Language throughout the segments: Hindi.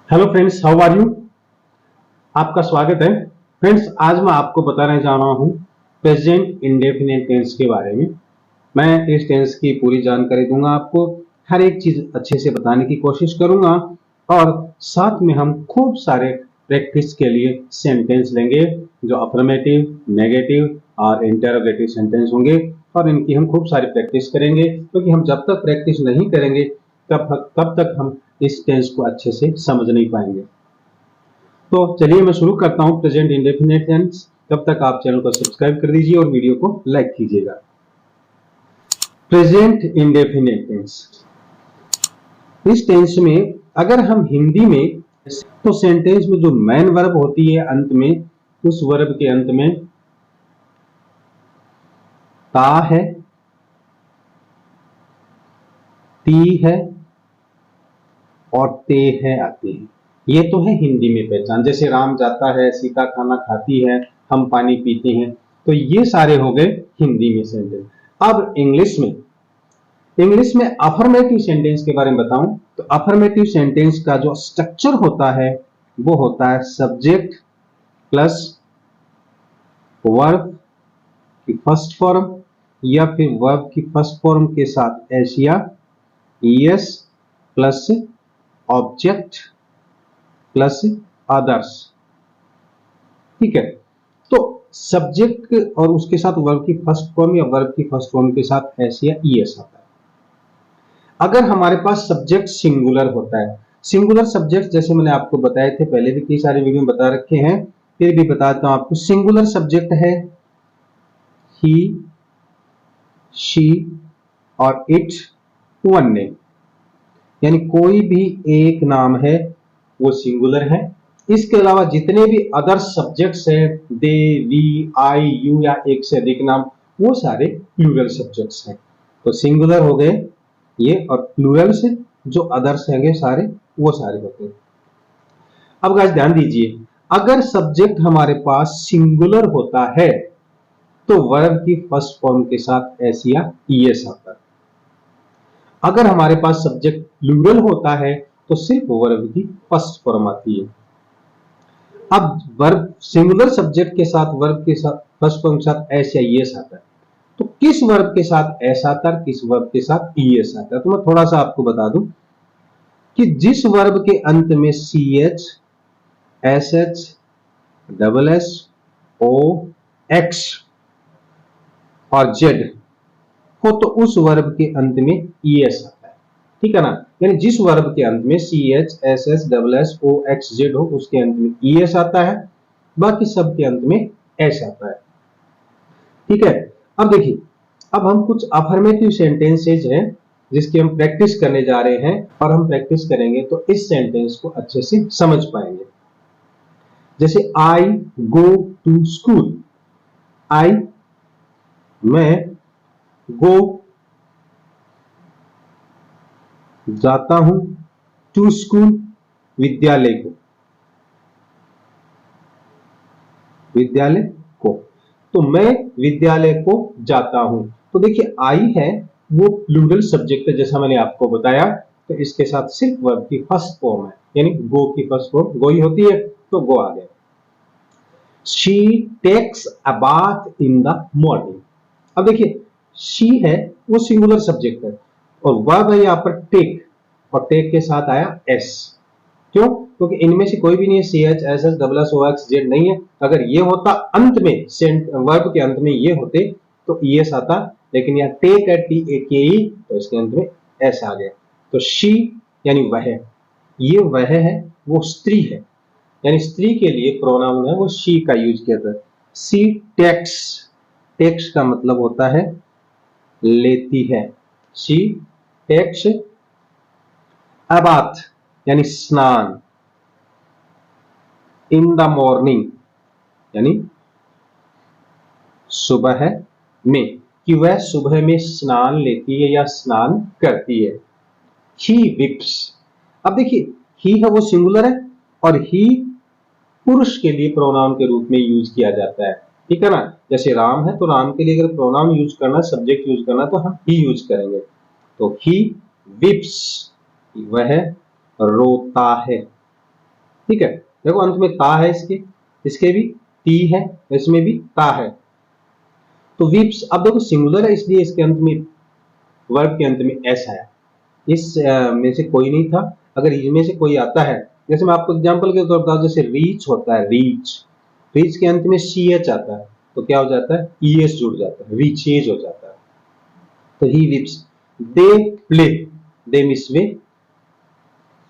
Hello friends, how are you. आपका स्वागत है। फ्रेंड्स, आज मैं आपको बताने जा रहा हूँ प्रेजेंट इंडेफिनिट टेंस के बारे में। मैं इस टेंस की पूरी जानकारी दूंगा आपको, हर एक चीज अच्छे से बताने की कोशिश करूंगा और साथ में हम खूब सारे प्रैक्टिस के लिए सेंटेंस लेंगे जो अफर्मेटिव, नेगेटिव और इंटरोगेटिव सेंटेंस होंगे और इनकी हम खूब सारी प्रैक्टिस करेंगे, क्योंकि हम जब तक प्रैक्टिस नहीं करेंगे तब तक हम इस टेंस को अच्छे से समझ नहीं पाएंगे। तो चलिए मैं शुरू करता हूं प्रेजेंट इंडेफिनिट टेंस। तब तक आप चैनल को सब्सक्राइब कर दीजिए और वीडियो को लाइक कीजिएगा। प्रेजेंट इंडेफिनिट टेंस, इस टेंस में अगर हम हिंदी में तो सेंटेंस में जो मेन वर्ब होती है अंत में, उस वर्ब के अंत में ता है, ती है और ते है आते हैं। ये तो है हिंदी में पहचान, जैसे राम जाता है, सीता खाना खाती है, हम पानी पीते हैं। तो ये सारे हो गए हिंदी में सेंटेंस। अब इंग्लिश में अफर्मेटिव सेंटेंस के बारे में बताऊं तो अफर्मेटिव सेंटेंस का जो स्ट्रक्चर होता है वो होता है सब्जेक्ट प्लस वर्ब की फर्स्ट फॉर्म या फिर वर्ब की फर्स्ट फॉर्म के साथ एस या ES plus object plus others. ठीक है, तो सब्जेक्ट और उसके साथ वर्ब की फर्स्ट फॉर्म या वर्ब की फर्स्ट फॉर्म के साथ एस या ईएस आता है। अगर हमारे पास सब्जेक्ट सिंगुलर होता है, सिंगुलर सब्जेक्ट जैसे मैंने आपको बताए थे, पहले भी कई सारे वीडियो में बता रखे हैं, फिर भी बताता हूं आपको। सिंगुलर सब्जेक्ट है ही, शी और इट, वन नेम, यानी कोई भी एक नाम है वो सिंगुलर है। इसके अलावा जितने भी अदर सब्जेक्ट्स हैं, दे, वी, आई, यू या एक से अधिक नाम, वो सारे प्लूरल सब्जेक्ट्स हैं। तो सिंगुलर हो गए ये, और प्लूरल से जो अदर्स हैं सारे वो सारे होते हैं। अब गाइस ध्यान दीजिए, अगर सब्जेक्ट हमारे पास सिंगुलर होता है तो वर्ब की फर्स्ट फॉर्म के साथ एस या ईएस आता है। अगर हमारे पास सब्जेक्ट प्लूरल होता है तो सिर्फ वर्ब की फर्स्ट फॉर्म आती है। अब वर्ब सिंगुलर सब्जेक्ट के साथ वर्ब के साथ फर्स्ट फॉर्म के साथ एस या ईएस आता है, तो किस वर्ब के साथ एस आता है, किस वर्ब के साथ ईएस आता है, तो मैं थोड़ा सा आपको बता दूं कि जिस वर्ब के अंत में C H, S H, double S, O, X और जेड हो तो उस वर्ब के अंत में ईएस आता है। ठीक है ना, यानी जिस वर्ब के अंत में C H, S H, double S, O, X, Z हो उसके अंत में ईएस आता है, बाकी सब के अंत में एस आता है। ठीक है, अब देखिए, अब हम कुछ अफर्मेटिव सेंटेंसेज हैं जिसकी हम प्रैक्टिस करने जा रहे हैं, और हम प्रैक्टिस करेंगे तो इस सेंटेंस को अच्छे से समझ पाएंगे। जैसे आई गो टू स्कूल, आई मैं, गो जाता हूं, टू स्कूल विद्यालय को, विद्यालय को, तो मैं विद्यालय को जाता हूं। तो देखिए आई है वो प्लूरल सब्जेक्ट है जैसा मैंने आपको बताया, तो इसके साथ सिर्फ वर्ब की फर्स्ट फॉर्म है, यानी गो की फर्स्ट फॉर्म गो ही होती है, तो गो आ गया। She takes a bath in the morning, अब देखिए शी है वो सिंगुलर सब्जेक्ट है और वर्ब है यहां पर टेक, और टेक के साथ आया एस। क्यों? क्योंकि इनमें से कोई भी नहीं है, C H, S S, double S, O, X, Z नहीं है। अगर ये होता अंत में, वर्ब के अंत में ये होते तो ईएस आता, लेकिन यहाँ टेक है, टी ए के ई, तो इसके अंत में एस आ गया। तो शी यानी वह, ये वह है, वो स्त्री है, यानी स्त्री के लिए प्रोनाउन है वो शी का यूज किया था। सी टेक्स, टेक्स का मतलब होता है लेती है। शी टेक्स अ बाथ यानी स्नान, इन द मॉर्निंग यानी सुबह में, कि वह सुबह में स्नान लेती है या स्नान करती है। ही विप्स, अब देखिए ही है वो सिंगुलर है और ही पुरुष के लिए प्रोनाउन के रूप में यूज किया जाता है। ठीक है ना, जैसे राम है तो राम के लिए अगर प्रोनाउन यूज करना, सब्जेक्ट यूज करना, तो हम ही यूज करेंगे। तो ही विप्स, वह रोता है। ठीक है, देखो अंत में ता है, इसके भी टी है, इसमें भी ता है। तो वीप्स, अब देखो सिंगुलर है इसलिए इसके अंत में, वर्ब के अंत में एस आया। इस में से कोई नहीं था। अगर इनमें से कोई आता है, जैसे मैं आपको एग्जांपल के तौर पर बताऊं, जैसे रीच होता है, रीच, रीच के अंत में सी एच आता है, तो क्या हो जाता है, ई एस जुड़ जाता है, रीचेज हो जाता है। तो he whips, they play, they miss वे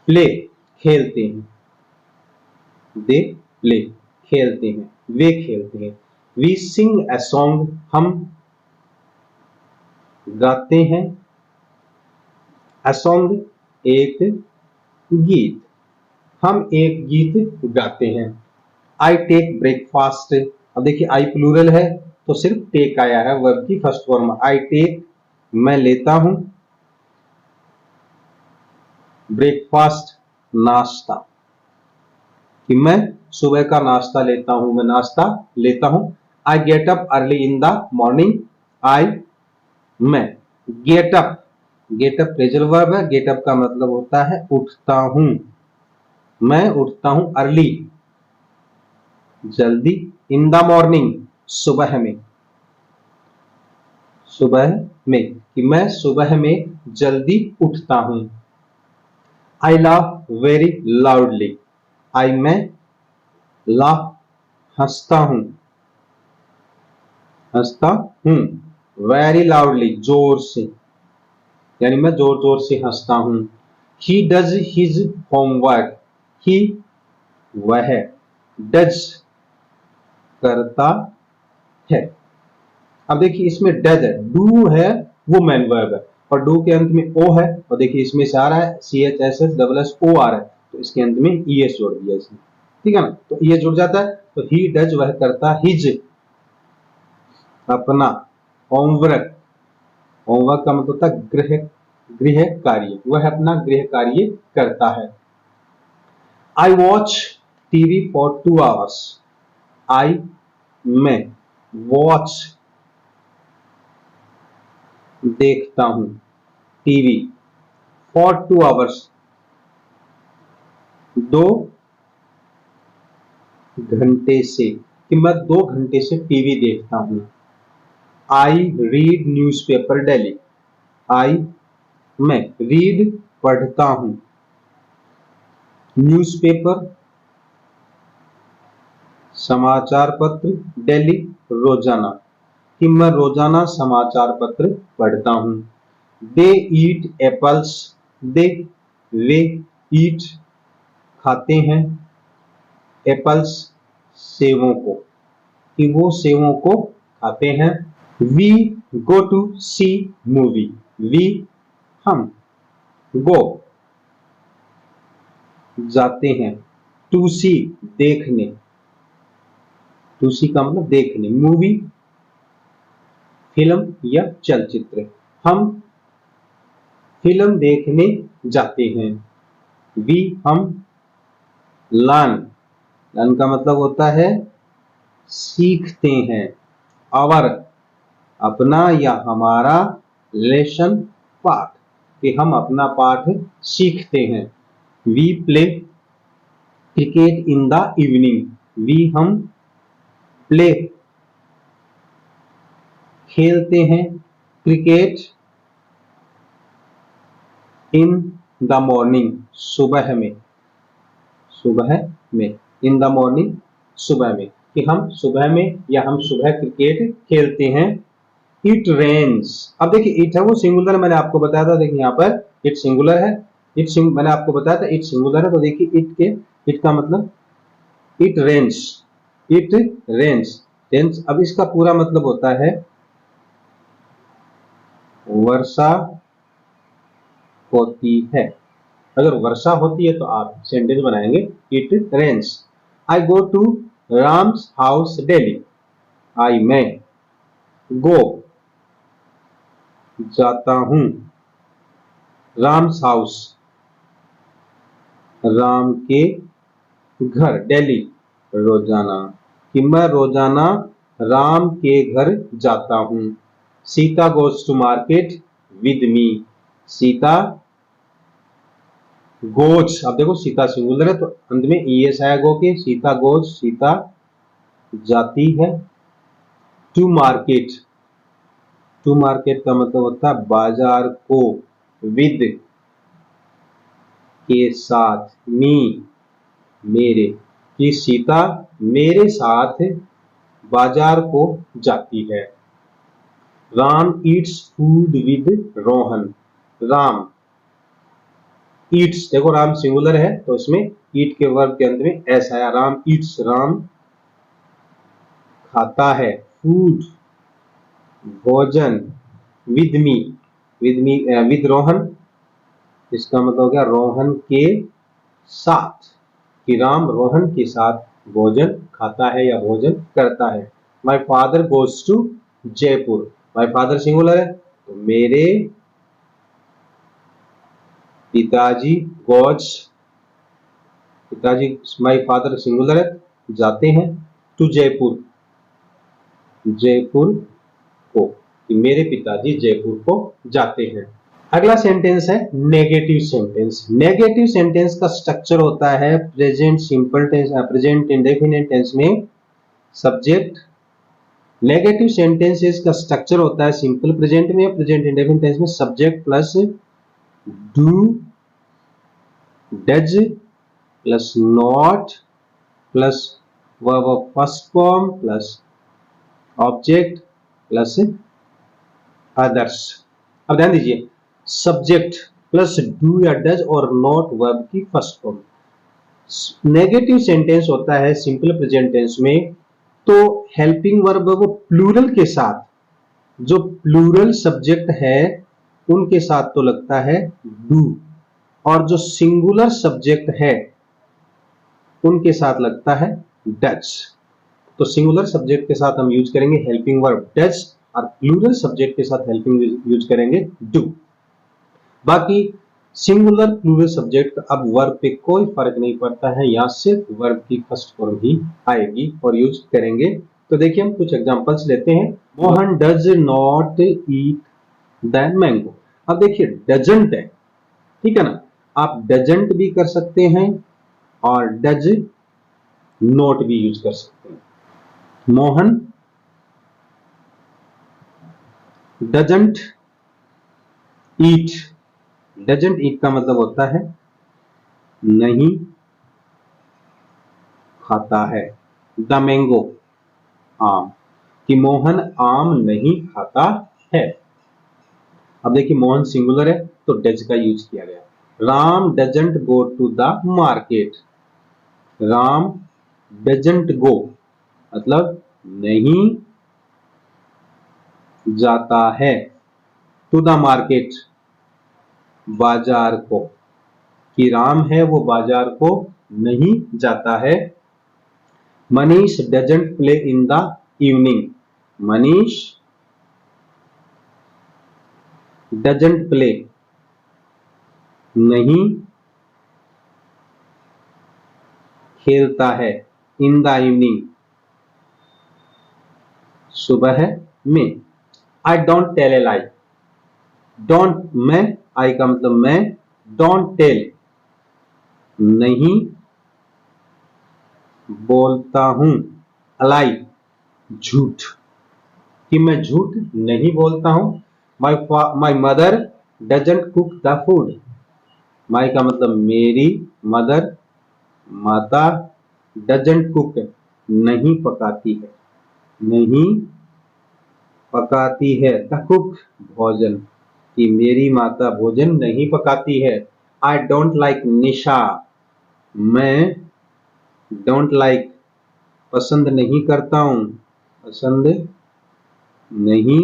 प्ले, खेलते हैं, दे प्ले खेलते हैं, वे खेलते हैं। वी सिंग ए सॉन्ग, हम गाते हैं, ए सॉन्ग एक गीत, हम एक गीत गाते हैं। आई टेक ब्रेकफास्ट, अब देखिए आई प्लूरल है तो सिर्फ टेक आया है, वर्ब की फर्स्ट फॉर्म। आई टेक, मैं लेता हूं, ब्रेकफास्ट नाश्ता, कि मैं सुबह का नाश्ता लेता हूं, मैं नाश्ता लेता हूं। I get up early in the morning, I, मैं, get up, get up phrasal verb है, गेट अप का मतलब होता है उठता हूं, मैं उठता हूं अर्ली, जल्दी, इन द मॉर्निंग, सुबह में, सुबह में, कि मैं सुबह में जल्दी उठता हूं। आई लाफ वेरी लाउडली, आई, मैं, लाफ, हंसता हूं, हंसता हूं, वेरी लाउडली, जोर से, यानी मैं जोर जोर से हंसता हूं। ही डज हिज होमवर्क, ही, वह, डज, करता है। अब देखिए इसमें डज है, डू है, वो मैन वर्ब है, और डू के अंत में ओ है, और देखिए इसमें से आ रहा है C H S S double S O आ रहा है, तो इसके अंत में ई एस जोड़ दिया इसने, ठीक है ना, तो ये जुड़ जाता है। तो ही डज, वह करता, हिज, अपना, होमवर्क, होमवर्क का मतलब होता है गृह, गृह कार्य, वह अपना गृह कार्य करता है। I watch TV for 2 hours, I, मैं, वॉच, देखता हूं, टीवी, फॉर 2 आवर्स, 2 घंटे से, कि मैं 2 घंटे से टीवी देखता हूं। I read newspaper daily, I, मैं, रीड, पढ़ता हूं, न्यूज़पेपर, समाचार पत्र, डेली, रोजाना, कि मैं रोजाना समाचार पत्र पढ़ता हूं। दे ईट एप्पल्स, दे, वे, ईट, खाते हैं, एप्पल्स, सेवों को, कि वो सेवों को खाते हैं। We go to see movie, we, हम, गो, जाते हैं, टू सी, देखने, टू सी का मतलब देखने, मूवी, फिल्म या चलचित्र, हम फिल्म देखने जाते हैं। वी, हम, लर्न, लर्न का मतलब होता है सीखते हैं। आवर, अपना या हमारा, लेसन, पाठ, कि हम अपना पाठ सीखते हैं। We play cricket in the evening, we, हम, प्ले, खेलते हैं क्रिकेट, इन द मॉर्निंग, सुबह में, सुबह में, इन द मॉर्निंग, सुबह में, कि हम सुबह में या हम सुबह क्रिकेट खेलते हैं। इट रेन्स, अब देखिए इट है वो सिंगुलर, मैंने आपको बताया था, देखिए यहाँ पर इट सिंगुलर है, मैंने आपको बताया था इट सिंगुलर है, तो देखिए इट का मतलब it rains, it rains, rains, अब इसका पूरा मतलब होता है वर्षा होती है। अगर वर्षा होती है तो आप सेंटेंस बनाएंगे it rains. I go to Ram's house daily, I, मैं, गो, जाता हूं, राम्स हाउस, राम के घर, डेली, रोजाना, कि मैं रोजाना राम के घर जाता हूं। Sita goes to market with me, Sita goes, अब देखो सीता सिंगुलर है तो अंत में ईएस आया गो के, सीता गोज, सीता जाती है। टू मार्केट, टू मार्केट का मतलब होता है बाजार को, विद के साथ, मी मेरे, कि सीता मेरे साथ बाजार को जाती है। Ram Yeats food with Rohan, Ram Yeats, देखो राम सिंगुलर है तो इसमें ईट के वर्ब के अंत में एस आया, राम ईट्स, राम खाता है, फूड भोजन, विद मी, विद रोहन, इसका मतलब हो गया रोहन के साथ, कि राम रोहन के साथ भोजन खाता है या भोजन करता है। My father goes to Jaipur, my father singular है तो मेरे पिताजी गोज, पिताजी माई फादर सिंगुलर है जाते हैं, टू जयपुर, जयपुर को, कि मेरे पिताजी जयपुर को जाते हैं। अगला सेंटेंस है नेगेटिव सेंटेंस। नेगेटिव सेंटेंस का स्ट्रक्चर होता है present simple tense, present indefinite tense में सब्जेक्ट। नेगेटिव सेंटेंसेस का स्ट्रक्चर होता है सिंपल प्रेजेंट में, प्रेजेंट इंडेफिनिट टेंस में subject plus do, does plus not plus verb of first form plus object plus others. अब ध्यान दीजिए, सब्जेक्ट प्लस डू या डज और नॉट वर्ब की फर्स्ट फॉर्म। नेगेटिव सेंटेंस होता है सिंपल प्रेजेंट टेंस में तो हेल्पिंग वर्ब वो प्लूरल के साथ, जो प्लूरल सब्जेक्ट है उनके साथ तो लगता है डू, और जो सिंगुलर सब्जेक्ट है उनके साथ लगता है डज। तो सिंगुलर सब्जेक्ट के साथ हम यूज करेंगे हेल्पिंग वर्ब डज और प्लूरल सब्जेक्ट के साथ हेल्पिंग यूज करेंगे डू। बाकी सिंगुलर प्लूरल सब्जेक्ट अब वर्ब पे कोई फर्क नहीं पड़ता है, यहां सिर्फ वर्ब की फर्स्ट फॉर्म ही आएगी और यूज करेंगे। तो देखिए हम कुछ एग्जांपल्स लेते हैं। Mohan does not eat the mango. अब देखिए डजंट है, ठीक है ना, आप डजंट भी कर सकते हैं और डज नॉट भी यूज कर सकते हैं। मोहन डजंट ईट, डजंट ईट का मतलब होता है नहीं खाता है, द मैंगो आम, कि मोहन आम नहीं खाता है। अब देखिए मोहन सिंगुलर है तो डज का यूज किया गया। Ram doesn't go to the market, Ram doesn't go मतलब नहीं जाता है, टू द मार्केट बाजार को, कि राम है वो बाजार को नहीं जाता है। Manish doesn't play in the evening, Manish doesn't play नहीं खेलता है, इन द इवनिंग सुबह में। I don't tell a lie, don't मैं, आई का मतलब मैं, डोंट टेल नहीं बोलता हूं, अलाई झूठ, कि मैं झूठ नहीं बोलता हूं। My mother doesn't cook the food, my का मतलब मेरी, मदर माता, डजंट कुक नहीं पकाती है, नहीं पकाती है, द कुक भोजन, कि मेरी माता भोजन नहीं पकाती है। आई डोंट लाइक निशा, मैं डोंट लाइक पसंद नहीं करता हूं, पसंद नहीं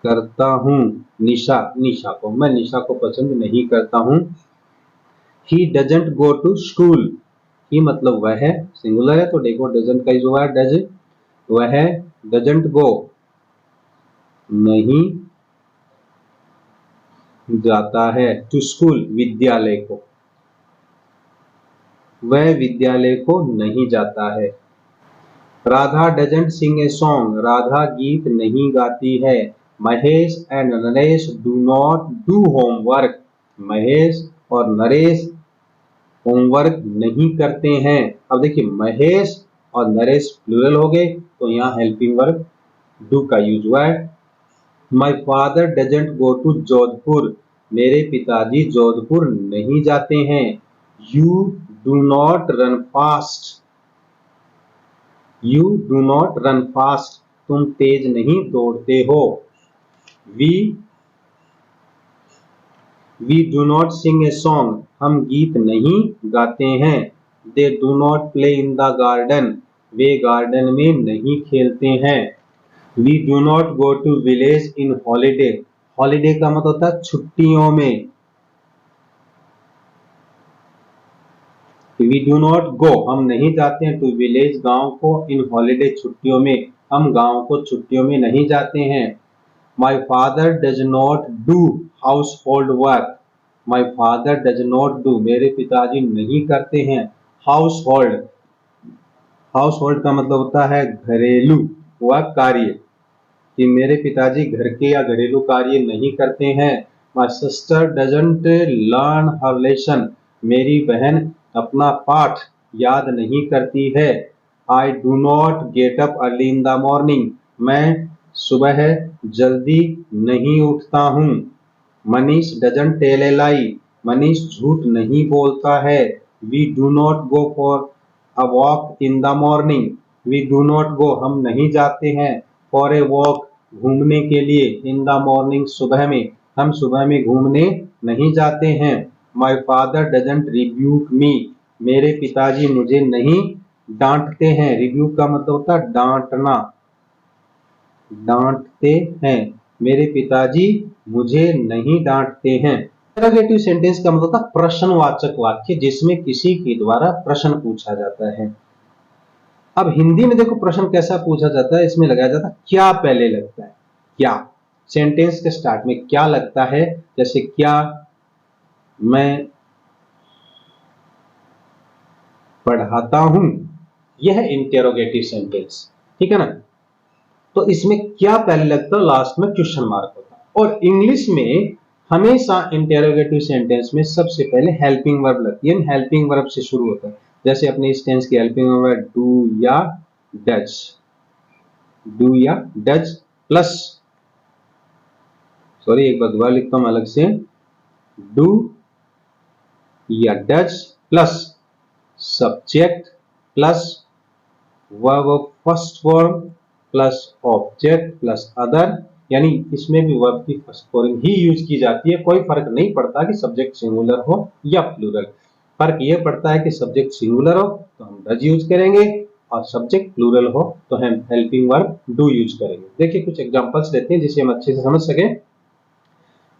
करता हूं निशा, निशा को, मैं निशा को पसंद नहीं करता हूं। He doesn't go to school, he मतलब वह है, सिंगुलर है तो देखो डजंट का यूज हुआ है डज, वह डजंट गो नहीं जाता है, टू स्कूल विद्यालय को, वह विद्यालय को नहीं जाता है। Radha doesn't sing a song, Radha गीत नहीं गाती है। Mahesh and Naresh do not do homework, Mahesh और नरेश होमवर्क नहीं करते हैं। अब देखिए महेश और नरेश प्लूरल हो गए, तो यहाँ हेल्पिंग वर्ब डू का यूज हुआ है। My father doesn't go to Jodhpur, मेरे पिताजी जोधपुर नहीं जाते हैं। You do not run fast, you do not run fast, तुम तेज नहीं दौड़ते हो। We do not sing a song, हम गीत नहीं गाते हैं। They do not play in the garden, वे गार्डन में नहीं खेलते हैं। We do not go to village in holiday, holiday का मतलब होता है छुट्टियों में। वी डू नॉट गो, हम नहीं जाते हैं, टू विलेज गांव को, इन हॉलीडे छुट्टियों में, हम गांव को छुट्टियों में नहीं जाते हैं। My father does not do house hold work, my father does not do, मेरे पिताजी नहीं करते हैं हाउस होल्ड। हाउस होल्ड का मतलब होता है घरेलू वह कार्य, कि मेरे पिताजी घर के या घरेलू कार्य नहीं करते हैं। My sister doesn't learn her lesson, मेरी बहन अपना पाठ याद नहीं करती है। I do not get up early in the morning, मैं सुबह जल्दी नहीं उठता हूँ। Manish doesn't tell a lie, Manish झूठ नहीं बोलता है। We do not go for a walk in the morning, we do not go, हम नहीं जाते हैं, फॉर ए वॉक, घूमने के लिए, इन द मॉर्निंग, सुबह में, हम सुबह में घूमने नहीं जाते हैं। माई फादर डजंट रिब्यूक मी, मेरे पिताजी मुझे नहीं डांटते हैं। रिब्यूक का मतलब होता है डांटना, डांटते हैं, मेरे पिताजी मुझे नहीं डांटते हैं। इंटरोगेटिव सेंटेंस का मतलब होता है प्रश्नवाचक वाक्य, जिसमें किसी के द्वारा प्रश्न पूछा जाता है। अब हिंदी में देखो प्रश्न कैसा पूछा जाता है, इसमें लगाया जाता है क्या पहले लगता है, क्या, सेंटेंस के स्टार्ट में क्या लगता है, जैसे क्या मैं पढ़ाता हूं, यह इंटेरोगेटिव सेंटेंस, ठीक है ना। तो इसमें क्या पहले लगता है, लास्ट में क्वेश्चन मार्क होता है। और इंग्लिश में हमेशा इंटेरोगेटिव सेंटेंस में सबसे पहले हेल्पिंग वर्ब लगती है, हेल्पिंग वर्ब से शुरू होता है। जैसे अपने इस टेंस की हेल्पिंग वर्ब है डू या डज, डू या डज प्लस, सॉरी एक बार दोबारा लिखता हूं अलग से, डू या does plus subject plus verb first form plus object plus other, यानी इसमें भी वर्ब की फर्स्ट फॉर्म ही यूज की जाती है। कोई फर्क नहीं पड़ता कि सब्जेक्ट सिंगुलर हो या प्लूरल, फर्क यह पड़ता है कि सब्जेक्ट सिंगुलर हो तो हम डज यूज करेंगे, और सब्जेक्ट प्लूरल हो तो हम हेल्पिंग वर्ब डू यूज करेंगे। देखिए कुछ एग्जांपल्स लेते हैं जिसे हम अच्छे से समझ सके।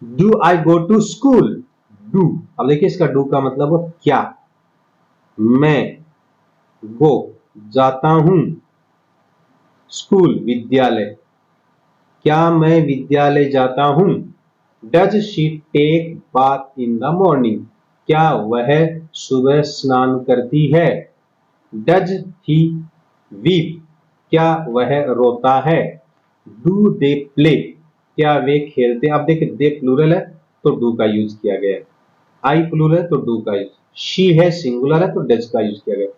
Do I go to school, do, अब देखिए इसका डू का मतलब हो क्या, मैं गो जाता हूं, स्कूल विद्यालय, क्या मैं विद्यालय जाता हूं। Does she take bath in the morning, क्या वह सुबह स्नान करती है। डज ही वीप, क्या वह रोता है। डू दे प्ले, क्या वे खेलते हैं। अब देखिए दे प्लूरल है तो डू का यूज किया गया है, आई प्लूरल है तो डू का यूज, शी है सिंगुलर है तो डज का यूज किया गया।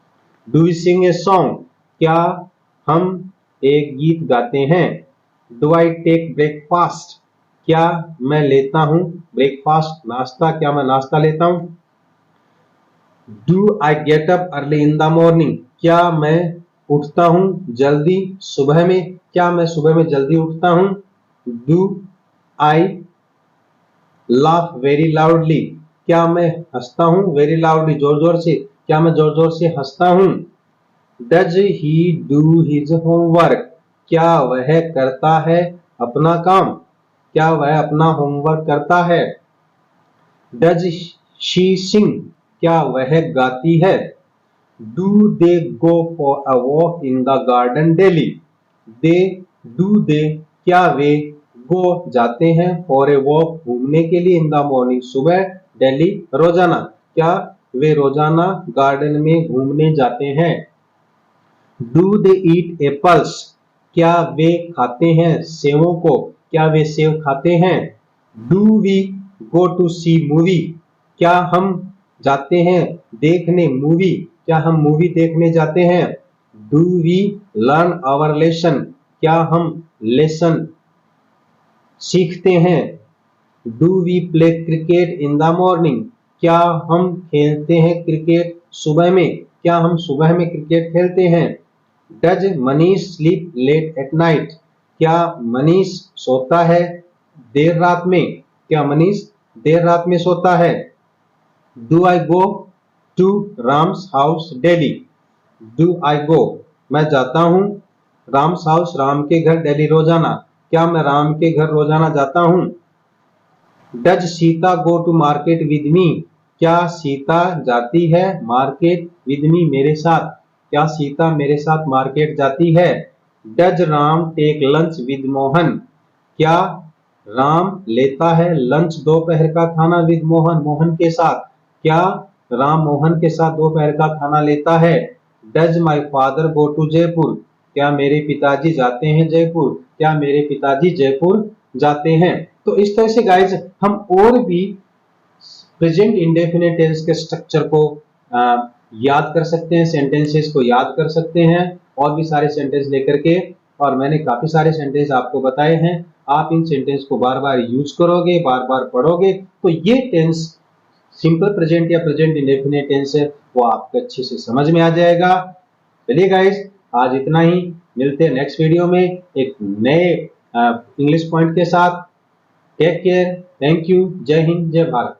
Do we sing a song, क्या हम एक गीत गाते हैं। डू आई टेक ब्रेकफास्ट, क्या मैं लेता हूं ब्रेकफास्ट नाश्ता, क्या मैं नाश्ता लेता हूं। Do I get up early in the morning, क्या मैं उठता हूं जल्दी सुबह में, क्या मैं सुबह में जल्दी उठता हूं। Do I laugh very loudly, क्या मैं हंसता हूं वेरी लाउडली जोर जोर से, क्या मैं जोर जोर से हंसता हूं। Does he do his homework, क्या वह करता है अपना काम, क्या वह अपना होमवर्क करता है। डज शी सिंग, क्या वह गाती है। Do they go for a walk in the garden daily, they do they, क्या वे गो जाते हैं फॉर ए वॉक घूमने के लिए, इन द मॉर्निंग सुबह, डेली रोजाना, क्या वे रोजाना गार्डन में घूमने जाते हैं। डू दे ईट एप्पल्स, क्या वे खाते हैं सेवों को, क्या वे सेव खाते हैं। Do we go to see movie, क्या हम जाते हैं देखने मूवी, क्या हम मूवी देखने जाते हैं। Do we learn our lesson, क्या हम लेसन सीखते हैं। Do we play cricket in the morning, क्या हम खेलते हैं क्रिकेट सुबह में, क्या हम सुबह में क्रिकेट खेलते हैं। Does Manish sleep late at night, क्या मनीष सोता है देर रात में, क्या मनीष देर रात में सोता है। Do I go to Ram's house daily, do I go मैं जाता हूँ, राम्स हाउस राम के घर, डेली रोजाना, क्या मैं राम के घर रोजाना जाता हूँ। Does Sita go to market with me, क्या सीता जाती है मार्केट विद मी मेरे साथ, क्या सीता मेरे साथ मार्केट जाती है। Does Ram take lunch with Mohan, क्या राम लेता है लंच दोपहर का खाना विद मोहन, मोहन के साथ, क्या राम मोहन के साथ दोपहर का खाना लेता है। Does my father go to Jaipur, क्या मेरे पिताजी जाते हैं जयपुर, क्या मेरे पिताजी जयपुर जाते हैं। तो इस तरह से गाइज हम और भी प्रेजेंट इंडेफिनिट टेंस के स्ट्रक्चर को याद कर सकते हैं, सेंटेंसेस को याद कर सकते हैं और भी सारे सेंटेंस लेकर के। और मैंने काफी सारे सेंटेंस आपको बताए हैं, आप इन सेंटेंस को बार बार यूज करोगे, बार बार पढ़ोगे तो ये टेंस सिंपल प्रेजेंट या प्रेजेंट इंडेफिनिट टेंस है वो आपको अच्छे से समझ में आ जाएगा। चलिए गाइज आज इतना ही, मिलते हैं नेक्स्ट वीडियो में एक नए इंग्लिश पॉइंट के साथ। टेक केयर, थैंक यू, जय हिंद, जय भारत।